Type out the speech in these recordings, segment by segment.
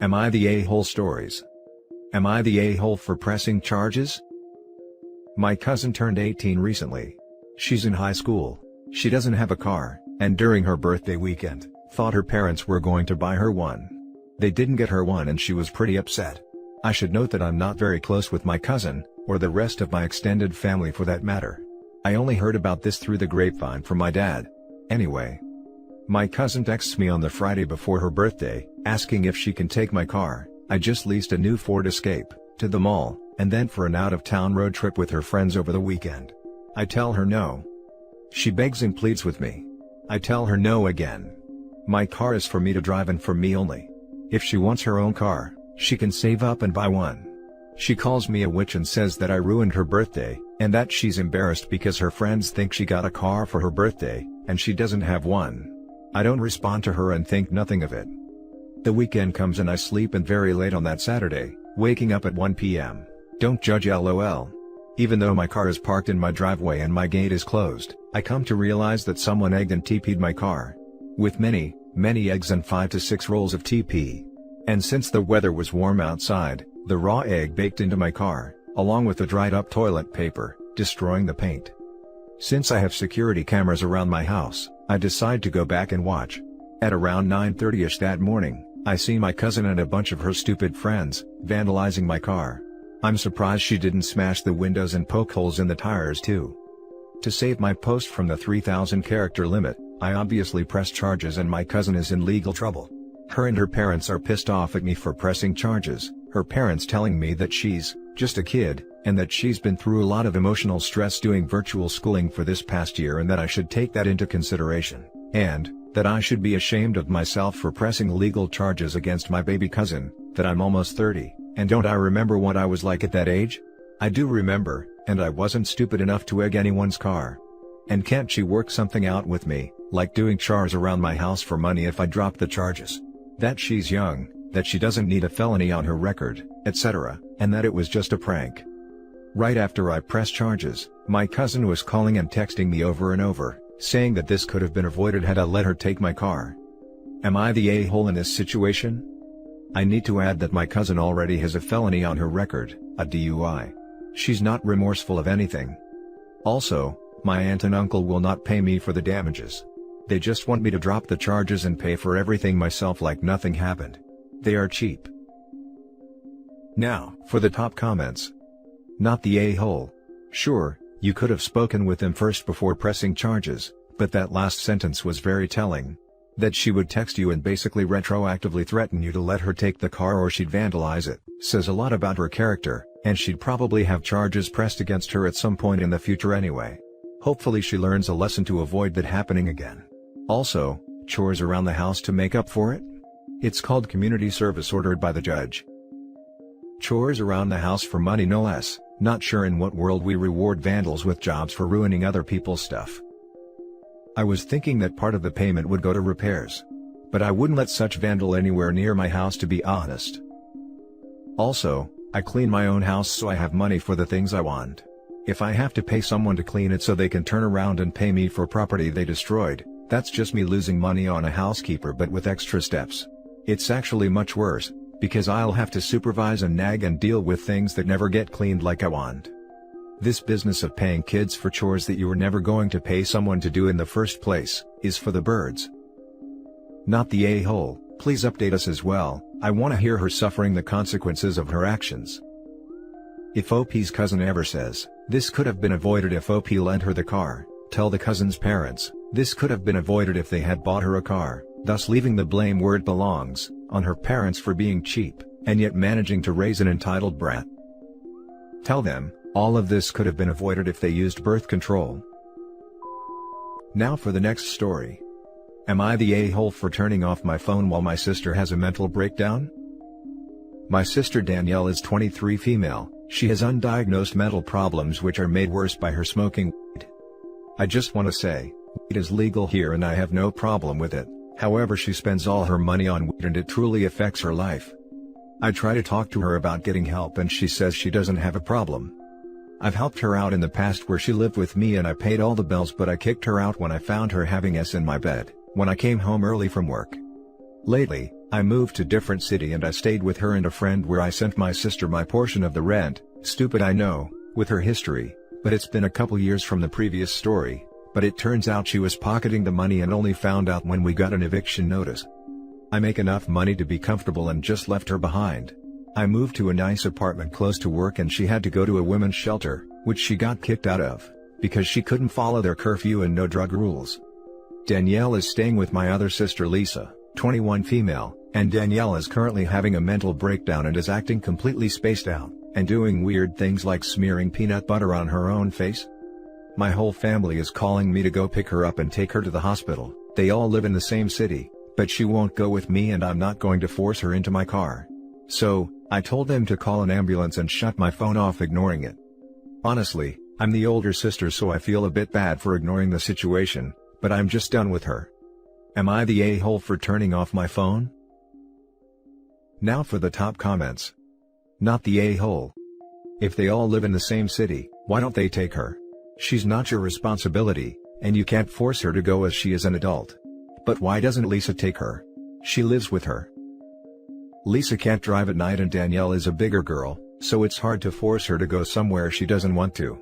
Am I the a-hole stories? Am I the a-hole for pressing charges? My cousin turned 18 recently. She's in high school. She doesn't have a car, and during her birthday weekend, thought her parents were going to buy her one. They didn't get her one and she was pretty upset. I should note that I'm not very close with my cousin, or the rest of my extended family for that matter. I only heard about this through the grapevine from my dad. Anyway, my cousin texts me on the Friday before her birthday, asking if she can take my car. I just leased a new Ford Escape, to the mall, and then for an out-of-town road trip with her friends over the weekend. I tell her no. She begs and pleads with me. I tell her no again. My car is for me to drive and for me only. If she wants her own car, she can save up and buy one. She calls me a witch and says that I ruined her birthday, and that she's embarrassed because her friends think she got a car for her birthday, and she doesn't have one. I don't respond to her and think nothing of it. The weekend comes and I sleep in very late on that Saturday, waking up at 1 p.m. Don't judge LOL. Even though my car is parked in my driveway and my gate is closed, I come to realize that someone egged and TP'd my car. With many eggs and 5 to 6 rolls of TP. And since the weather was warm outside, the raw egg baked into my car, along with the dried up toilet paper, destroying the paint. Since I have security cameras around my house, I decide to go back and watch. At around 9:30ish that morning, I see my cousin and a bunch of her stupid friends, vandalizing my car. I'm surprised she didn't smash the windows and poke holes in the tires too. To save my post from the 3,000 character limit, I obviously press charges and my cousin is in legal trouble. Her and her parents are pissed off at me for pressing charges, her parents telling me that she's just a kid, and that she's been through a lot of emotional stress doing virtual schooling for this past year and that I should take that into consideration, and that I should be ashamed of myself for pressing legal charges against my baby cousin, that I'm almost 30, and don't I remember what I was like at that age? I do remember, and I wasn't stupid enough to egg anyone's car. And can't she work something out with me, like doing chores around my house for money if I drop the charges? That she's young, that she doesn't need a felony on her record, etc., and that it was just a prank. Right after I pressed charges, my cousin was calling and texting me over and over, saying that this could have been avoided had I let her take my car. Am I the a-hole in this situation? I need to add that my cousin already has a felony on her record, a DUI. She's not remorseful of anything. Also, my aunt and uncle will not pay me for the damages. They just want me to drop the charges and pay for everything myself like nothing happened. They are cheap. Now, for the top comments. Not the a-hole. Sure, you could have spoken with them first before pressing charges, but that last sentence was very telling. That she would text you and basically retroactively threaten you to let her take the car or she'd vandalize it, says a lot about her character, and she'd probably have charges pressed against her at some point in the future anyway. Hopefully she learns a lesson to avoid that happening again. Also, chores around the house to make up for it? It's called community service ordered by the judge. Chores around the house for money no less. Not sure in what world we reward vandals with jobs for ruining other people's stuff. I was thinking that part of the payment would go to repairs. But I wouldn't let such vandal anywhere near my house to be honest. Also, I clean my own house so I have money for the things I want. If I have to pay someone to clean it so they can turn around and pay me for property they destroyed, that's just me losing money on a housekeeper but with extra steps. It's actually much worse, because I'll have to supervise and nag and deal with things that never get cleaned like I want. This business of paying kids for chores that you were never going to pay someone to do in the first place, is for the birds. Not the a-hole, please update us as well, I want to hear her suffering the consequences of her actions. If OP's cousin ever says, this could have been avoided if OP lent her the car, tell the cousin's parents, this could have been avoided if they had bought her a car, thus leaving the blame where it belongs, on her parents for being cheap, and yet managing to raise an entitled brat. Tell them, all of this could have been avoided if they used birth control. Now for the next story. Am I the a-hole for turning off my phone while my sister has a mental breakdown? My sister Danielle is 23, female, she has undiagnosed mental problems which are made worse by her smoking weed. I just want to say, weed is legal here and I have no problem with it. However, she spends all her money on weed and it truly affects her life. I try to talk to her about getting help and she says she doesn't have a problem. I've helped her out in the past where she lived with me and I paid all the bills, but I kicked her out when I found her having S in my bed, when I came home early from work. Lately, I moved to different city and I stayed with her and a friend where I sent my sister my portion of the rent. Stupid I know, with her history, but it's been a couple years from the previous story, but it turns out she was pocketing the money and only found out when we got an eviction notice. I make enough money to be comfortable and just left her behind. I moved to a nice apartment close to work and she had to go to a women's shelter, which she got kicked out of, because she couldn't follow their curfew and no drug rules. Danielle is staying with my other sister Lisa, 21 female, and Danielle is currently having a mental breakdown and is acting completely spaced out, and doing weird things like smearing peanut butter on her own face. My whole family is calling me to go pick her up and take her to the hospital. They all live in the same city, but she won't go with me and I'm not going to force her into my car. So, I told them to call an ambulance and shut my phone off, ignoring it. Honestly, I'm the older sister so I feel a bit bad for ignoring the situation, but I'm just done with her. Am I the a-hole for turning off my phone? Now for the top comments. Not the a-hole. If they all live in the same city, why don't they take her? She's not your responsibility, and you can't force her to go as she is an adult. But why doesn't Lisa take her? She lives with her. Lisa can't drive at night and Danielle is a bigger girl, so it's hard to force her to go somewhere she doesn't want to.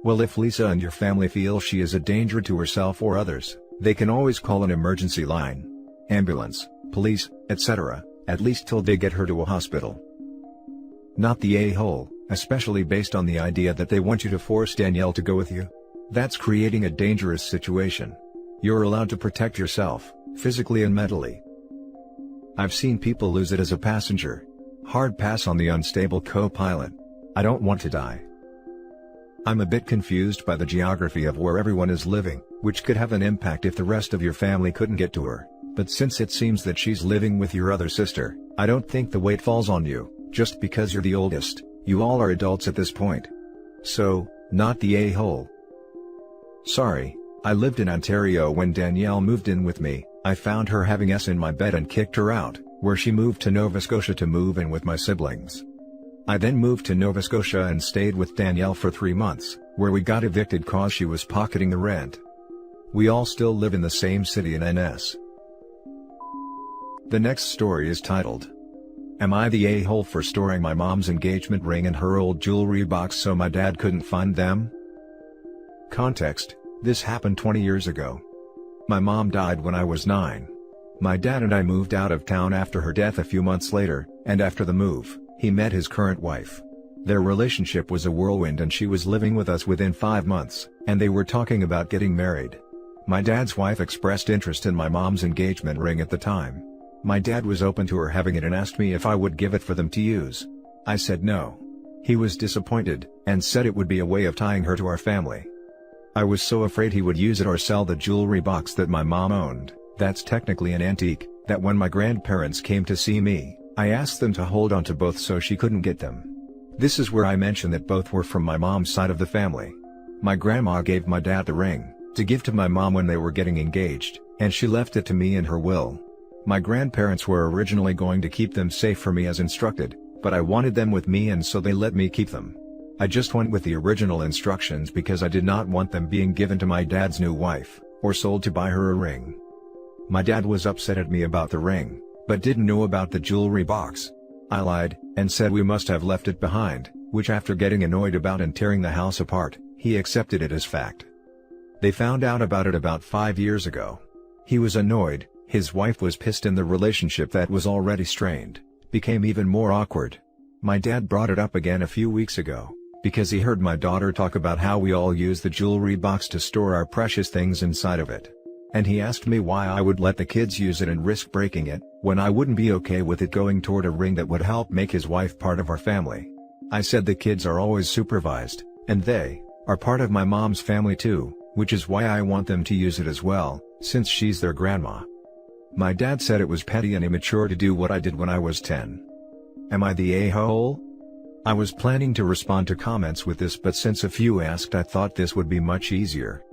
Well, if Lisa and your family feel she is a danger to herself or others, they can always call an emergency line, ambulance, police, etc., at least till they get her to a hospital. Not the a-hole, especially based on the idea that they want you to force Danielle to go with you. That's creating a dangerous situation. You're allowed to protect yourself, physically and mentally. I've seen people lose it as a passenger. Hard pass on the unstable co-pilot. I don't want to die. I'm a bit confused by the geography of where everyone is living, which could have an impact if the rest of your family couldn't get to her, but since it seems that she's living with your other sister, I don't think the weight falls on you, just because you're the oldest. You all are adults at this point. So, not the a-hole. Sorry, I lived in Ontario when Danielle moved in with me. I found her having S in my bed and kicked her out, where she moved to Nova Scotia to move in with my siblings. I then moved to Nova Scotia and stayed with Danielle for 3 months, where we got evicted cause she was pocketing the rent. We all still live in the same city in NS. The next story is titled, Am I the a-hole for storing my mom's engagement ring and her old jewelry box so my dad couldn't find them? Context: this happened 20 years ago. My mom died when I was 9. My dad and I moved out of town after her death a few months later, and after the move, he met his current wife. Their relationship was a whirlwind and she was living with us within 5 months, and they were talking about getting married. My dad's wife expressed interest in my mom's engagement ring at the time. My dad was open to her having it and asked me if I would give it for them to use. I said no. He was disappointed, and said it would be a way of tying her to our family. I was so afraid he would use it or sell the jewelry box that my mom owned, that's technically an antique, that when my grandparents came to see me, I asked them to hold on to both so she couldn't get them. This is where I mentioned that both were from my mom's side of the family. My grandma gave my dad the ring, to give to my mom when they were getting engaged, and she left it to me in her will. My grandparents were originally going to keep them safe for me as instructed, but I wanted them with me and so they let me keep them. I just went with the original instructions because I did not want them being given to my dad's new wife, or sold to buy her a ring. My dad was upset at me about the ring, but didn't know about the jewelry box. I lied, and said we must have left it behind, which after getting annoyed about and tearing the house apart, he accepted it as fact. They found out about it about 5 years ago. He was annoyed, his wife was pissed, and the relationship that was already strained became even more awkward. My dad brought it up again a few weeks ago, because he heard my daughter talk about how we all use the jewelry box to store our precious things inside of it. And he asked me why I would let the kids use it and risk breaking it, when I wouldn't be okay with it going toward a ring that would help make his wife part of our family. I said the kids are always supervised, and they are part of my mom's family too, which is why I want them to use it as well, since she's their grandma. My dad said it was petty and immature to do what I did when I was 10. Am I the a-hole? I was planning to respond to comments with this, but since a few asked, I thought this would be much easier.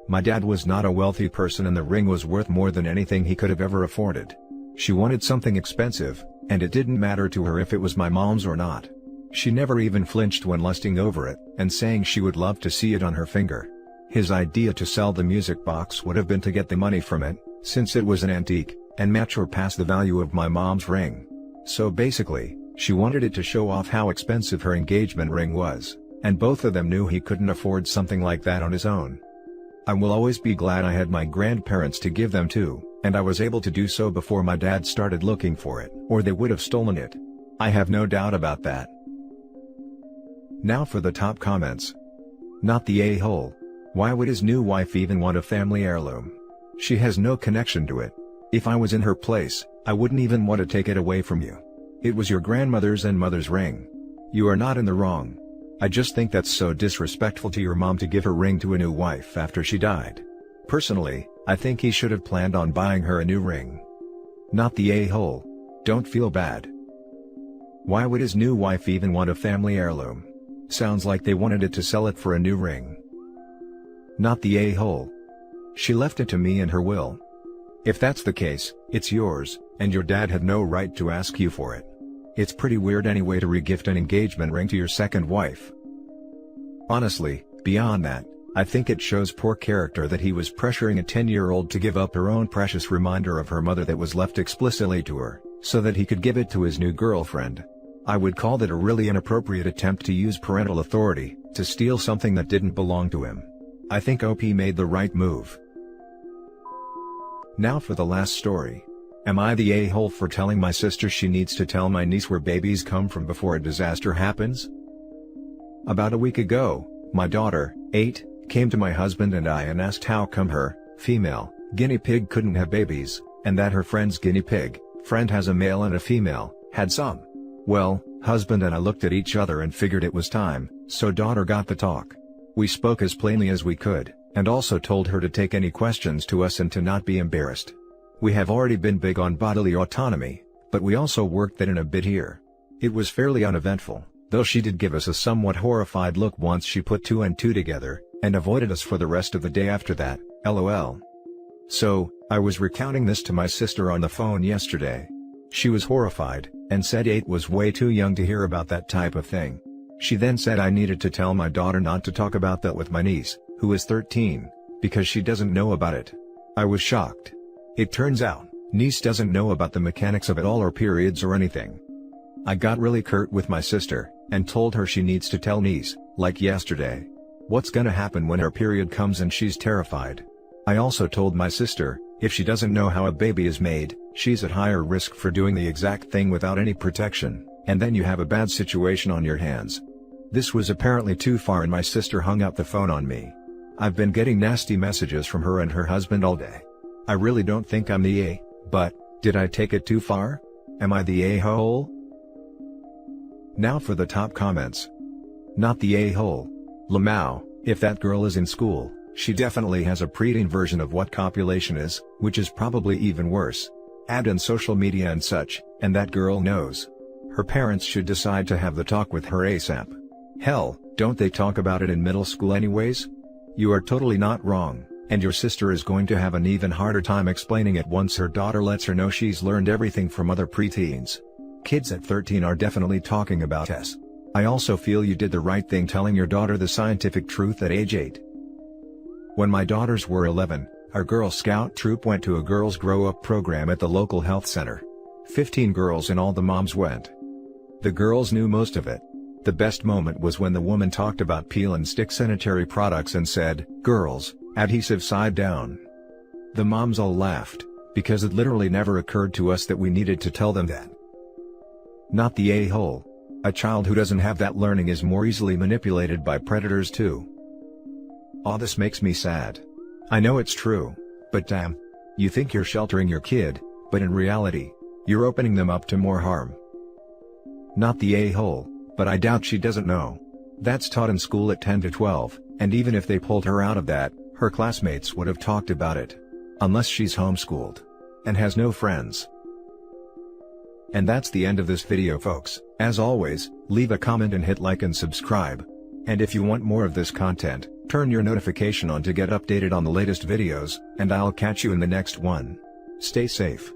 My dad was not a wealthy person and the ring was worth more than anything he could have ever afforded. She wanted something expensive, and it didn't matter to her if it was my mom's or not. She never even flinched when lusting over it, and saying she would love to see it on her finger. His idea to sell the music box would have been to get the money from it, since it was an antique, and match or pass the value of my mom's ring. So basically, she wanted it to show off how expensive her engagement ring was, and both of them knew he couldn't afford something like that on his own. I will always be glad I had my grandparents to give them to, and I was able to do so before my dad started looking for it, or they would have stolen it. I have no doubt about that. Now for the top comments. Not the a-hole. Why would his new wife even want a family heirloom? She has no connection to it. If I was in her place, I wouldn't even want to take it away from you. It was your grandmother's and mother's ring. You are not in the wrong. I just think that's so disrespectful to your mom to give her ring to a new wife after she died. Personally, I think he should have planned on buying her a new ring. Not the a-hole. Don't feel bad. Why would his new wife even want a family heirloom? Sounds like they wanted it to sell it for a new ring. Not the a-hole. She left it to me in her will. If that's the case, it's yours, and your dad had no right to ask you for it. It's pretty weird anyway to re-gift an engagement ring to your second wife. Honestly, beyond that, I think it shows poor character that he was pressuring a 10-year-old to give up her own precious reminder of her mother that was left explicitly to her, so that he could give it to his new girlfriend. I would call that a really inappropriate attempt to use parental authority to steal something that didn't belong to him. I think OP made the right move. Now for the last story. Am I the a-hole for telling my sister she needs to tell my niece where babies come from before a disaster happens? About a week ago, my daughter, 8, came to my husband and I and asked how come her, female, guinea pig couldn't have babies, and that her friend's guinea pig, friend has a male and a female, had some. Well, husband and I looked at each other and figured it was time, so daughter got the talk. We spoke as plainly as we could, and also told her to take any questions to us and to not be embarrassed. We have already been big on bodily autonomy, but we also worked that in a bit here. It was fairly uneventful, though she did give us a somewhat horrified look once she put 2 and 2 together, and avoided us for the rest of the day after that, lol. So, I was recounting this to my sister on the phone yesterday. She was horrified, and said 8 was way too young to hear about that type of thing. She then said I needed to tell my daughter not to talk about that with my niece, who is 13, because she doesn't know about it. I was shocked. It turns out, niece doesn't know about the mechanics of it all or periods or anything. I got really curt with my sister, and told her she needs to tell niece, like yesterday. What's gonna happen when her period comes and she's terrified? I also told my sister, if she doesn't know how a baby is made, she's at higher risk for doing the exact thing without any protection, and then you have a bad situation on your hands. This was apparently too far and my sister hung up the phone on me. I've been getting nasty messages from her and her husband all day. I really don't think I'm the but, did I take it too far? Am I the a-hole? Now for the top comments. Not the a-hole. Lamau, if that girl is in school, she definitely has a preteen version of what copulation is, which is probably even worse. Add in social media and such, and that girl knows. Her parents should decide to have the talk with her ASAP. Hell, don't they talk about it in middle school anyways? You are totally not wrong, and your sister is going to have an even harder time explaining it once her daughter lets her know she's learned everything from other preteens. Kids at 13 are definitely talking about us. I also feel you did the right thing telling your daughter the scientific truth at age 8. When my daughters were 11, our Girl Scout troop went to a girls grow up program at the local health center. 15 girls and all the moms went. The girls knew most of it. The best moment was when the woman talked about peel and stick sanitary products and said, "Girls, adhesive side down." The moms all laughed, because it literally never occurred to us that we needed to tell them that. Not the a-hole. A child who doesn't have that learning is more easily manipulated by predators too. Aw, this makes me sad. I know it's true, but damn. You think you're sheltering your kid, but in reality, you're opening them up to more harm. Not the a-hole, but I doubt she doesn't know. That's taught in school at 10 to 12, and even if they pulled her out of that, her classmates would have talked about it. Unless she's homeschooled. And has no friends. And that's the end of this video, folks. As always, leave a comment and hit like and subscribe. And if you want more of this content, turn your notification on to get updated on the latest videos, and I'll catch you in the next one. Stay safe.